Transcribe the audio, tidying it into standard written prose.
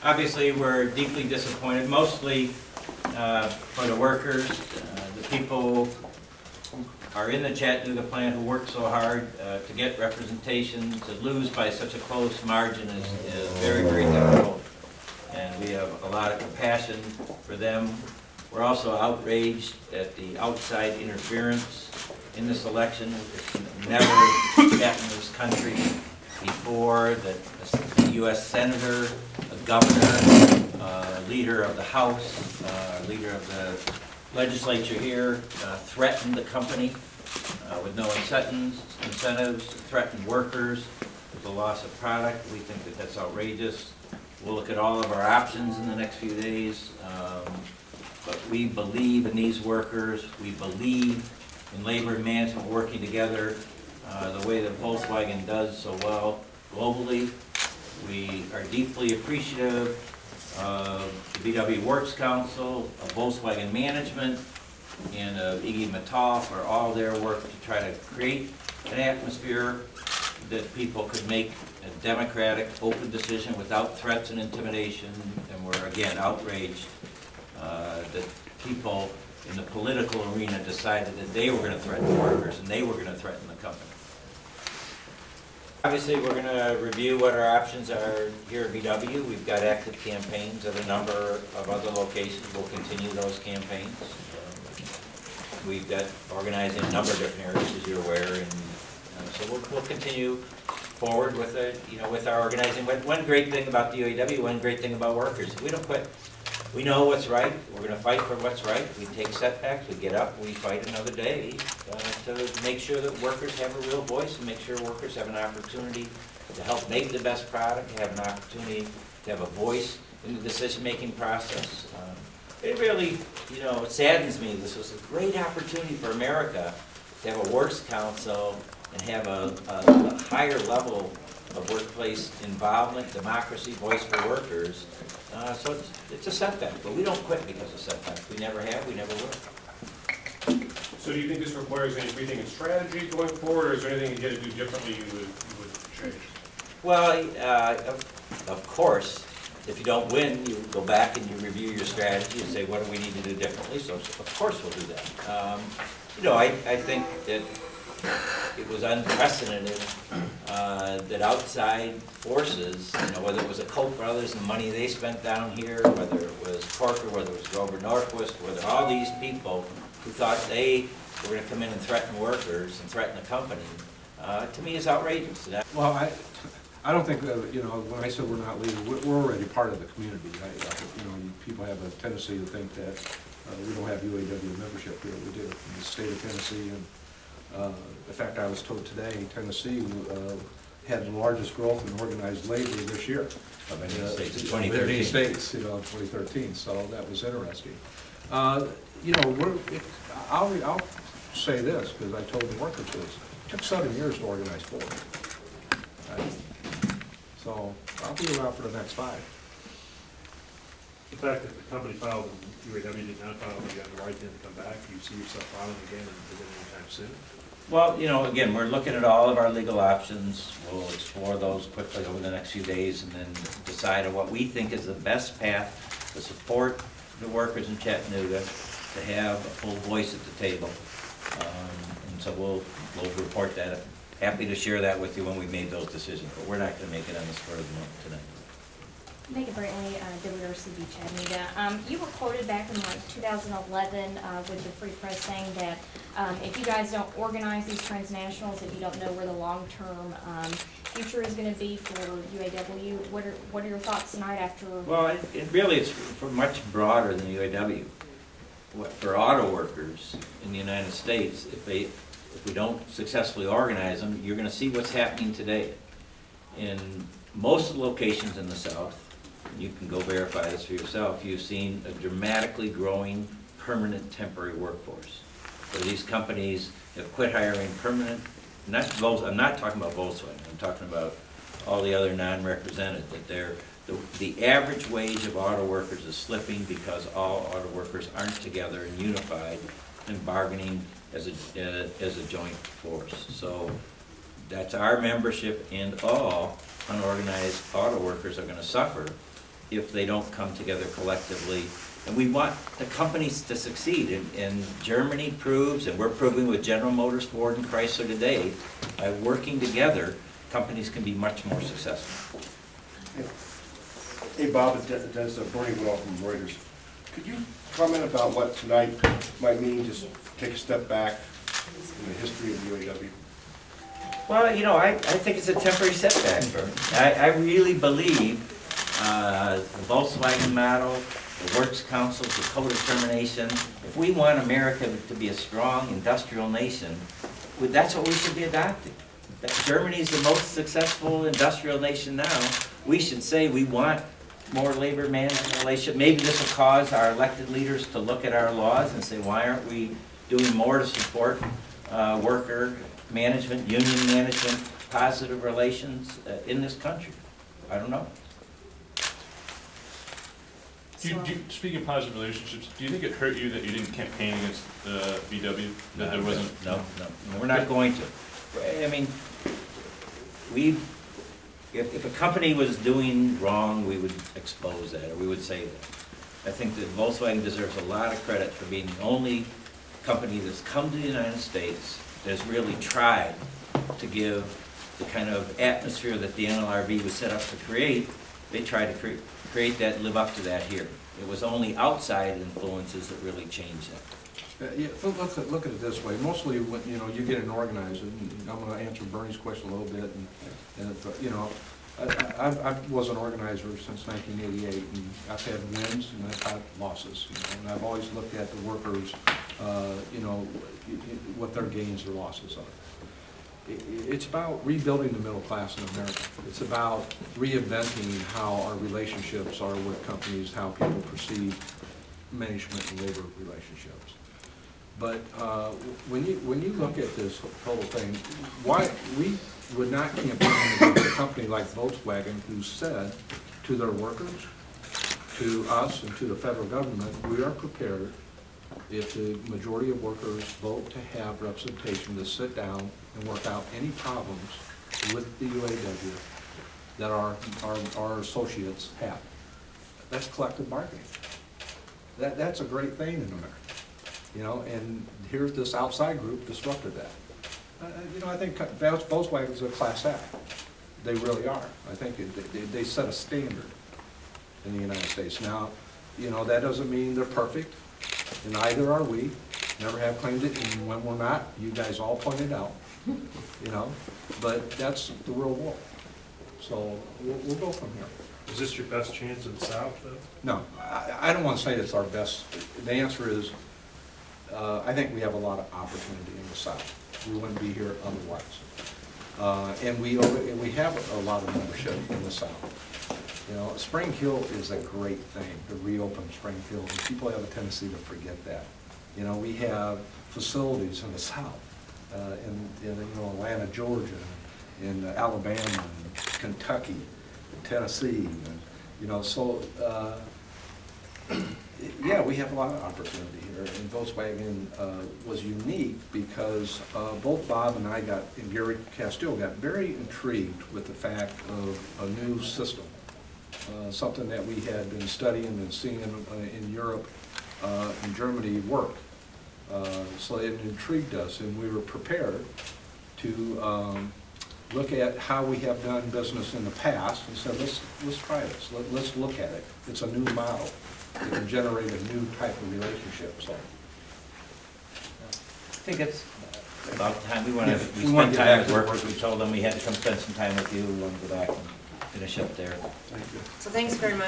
Obviously, we're deeply disappointed, mostly for the workers, the people who are in the Chattanooga plant who work so hard to get representation. To lose by such a close margin is very, very difficult. And we have a lot of compassion for them. We're also outraged at the outside interference in this election. It's never happened in this country before that a U.S. Senator, a governor, leader of the House, leader of the legislature here threatened the company with no incentives, threatened workers with the loss of product. We think that that's outrageous. We'll look at all of our options in the next few days, but we believe in these workers. We believe in labor and management working together the way that Volkswagen does so well globally. We are deeply appreciative of the VW Works Council, of Volkswagen Management, and of Iggy Mittal for all their work to try to create an atmosphere that people could make a democratic, open decision without threats and intimidation. And we're, again, outraged that people in the political arena decided that they were going to threaten workers and they were going to threaten the company. Obviously, we're going to review what our options are here at VW. We've got active campaigns at a number of other locations. We'll continue those campaigns. We've got organizing a number of different areas, as you're aware, and so we'll continue forward with it. With our organizing. One great thing about the UAW, one great thing about workers, we don't quit. We know what's right. We're going to fight for what's right. We take setbacks. We get up. We fight another day to make sure that workers have a real voice and make sure workers have an opportunity to help make the best product, have an opportunity to have a voice in the decision-making process. It really, it saddens me. This was a great opportunity for America to have a works council and have a higher level of workplace involvement, democracy, voice for workers. So it's a setback, but we don't quit because of setbacks. We never have, we never will. So do you think this requires any rethinking in strategy going forward, or is there anything you got to do differently you would change? Well, of course, if you don't win, you go back and you review your strategy and say, what do we need to do differently? So of course we'll do that. I think that it was unprecedented that outside forces, whether it was the Koch brothers and the money they spent down here, whether it was Corker, whether it was Grover Norquist, whether all these people who thought they were going to come in and threaten workers and threaten the company, to me is outrageous. Well, I don't think that, when I said we're not leaving, we're already part of the community. People have a tendency to think that we don't have UAW membership here. We do in the state of Tennessee. And in fact, I was told today Tennessee had the largest growth in organized labor this year. In 2013. States, 2013. So that was interesting. I'll say this because I told the workers this. It took 7 years to organize 4. So I'll be around for the next 5. The fact that the company filed and UAW did not file, you have the right then to come back, do you see yourself filing again and anytime soon? Well, again, we're looking at all of our legal options. We'll explore those quickly over the next few days and then decide on what we think is the best path to support the workers in Chattanooga, to have a full voice at the table. And so we'll report that. Happy to share that with you when we've made those decisions, but we're not going to make it on the spur of the moment tonight. Megan Brantley, WRCB Chattanooga. You were quoted back in 2011 with the Free Press saying that if you guys don't organize these transnationals, if you don't know where the long-term future is going to be for UAW, what are your thoughts tonight after? Well, it's much broader than UAW. For auto workers in the United States, if we don't successfully organize them, you're going to see what's happening today. In most of the locations in the South, you can go verify this for yourself, you've seen a dramatically growing permanent temporary workforce. So these companies have quit hiring permanent, I'm not talking about Volkswagen, I'm talking about all the other non-represented, that the average wage of auto workers is slipping because all auto workers aren't together and unified and bargaining as a joint force. So that's our membership, and all unorganized auto workers are going to suffer if they don't come together collectively. And we want the companies to succeed, and Germany proves, and we're proving with General Motors, Ford, and Chrysler today, by working together, companies can be much more successful. Hey, Bob, that's Bernie Will from Reuters. Could you comment about what tonight might mean, just take a step back in the history of the UAW? Well, you know, I think it's a temporary setback, Bernie. I really believe the Volkswagen model, the Works Council, the co-determination, if we want America to be a strong industrial nation, that's what we should be adopting. Germany is the most successful industrial nation now. We should say we want more labor management relationship. Maybe this will cause our elected leaders to look at our laws and say, why aren't we doing more to support worker management, union management, positive relations in this country? I don't know. Speaking of positive relationships, do you think it hurt you that you didn't campaign against VW? That there wasn't? No, we're not going to. I mean, if a company was doing wrong, we would expose that, or we would say that. I think that Volkswagen deserves a lot of credit for being the only company that's come to the United States that's really tried to give the kind of atmosphere that the NLRB was set up to create. They tried to create that, live up to that here. It was only outside influences that really changed that. Yeah, look at it this way. Mostly when, you know, you get an organizer, and I'm gonna answer Bernie's question a little bit, and you know, I was an organizer since 1988, and I've had wins and I've had losses, you know, and I've always looked at the workers, you know, what their gains or losses are. It's about rebuilding the middle class in America. It's about reinventing how our relationships are with companies, how people perceive management and labor relationships. But when you look at this whole thing, why we would not campaign against a company like Volkswagen, who said to their workers, to us, and to the federal government, we are prepared, if the majority of workers vote to have representation, to sit down and work out any problems with the UAW that our associates have. That's collective bargaining. That's a great thing in America. You know, and here's this outside group disrupted that. You know, I think Volkswagen's a class act. They really are. I think they set a standard in the United States. Now, you know, that doesn't mean they're perfect, and neither are we. Never have claimed it, and when we're not, you guys all pointed out. You know, but that's the real world. So we'll go from here. Is this your best chance in the South, though? No, I don't want to say it's our best. The answer is, I think we have a lot of opportunity in the South. We wouldn't be here otherwise. And we have a lot of membership in the South. You know, Spring Hill is a great thing, to reopen Spring Hill, and people have a tendency to forget that. You know, we have facilities in the South, in you know, Atlanta, Georgia, in Alabama, and Kentucky, and Tennessee, and, you know, so yeah, we have a lot of opportunity here. And Volkswagen was unique because both Bob and I and Gary Castillo got very intrigued with the fact of a new system, something that we had been studying and seeing in Europe and Germany work. So it intrigued us, and we were prepared to look at how we have done business in the past and said, let's try this. Let's look at it. It's a new model. It can generate a new type of relationship. So I think it's about time. We we want spent to get time back with to workers. work. We told them we had to come spend some time with you. We want to go back and finish up there. thank you. So thanks very much.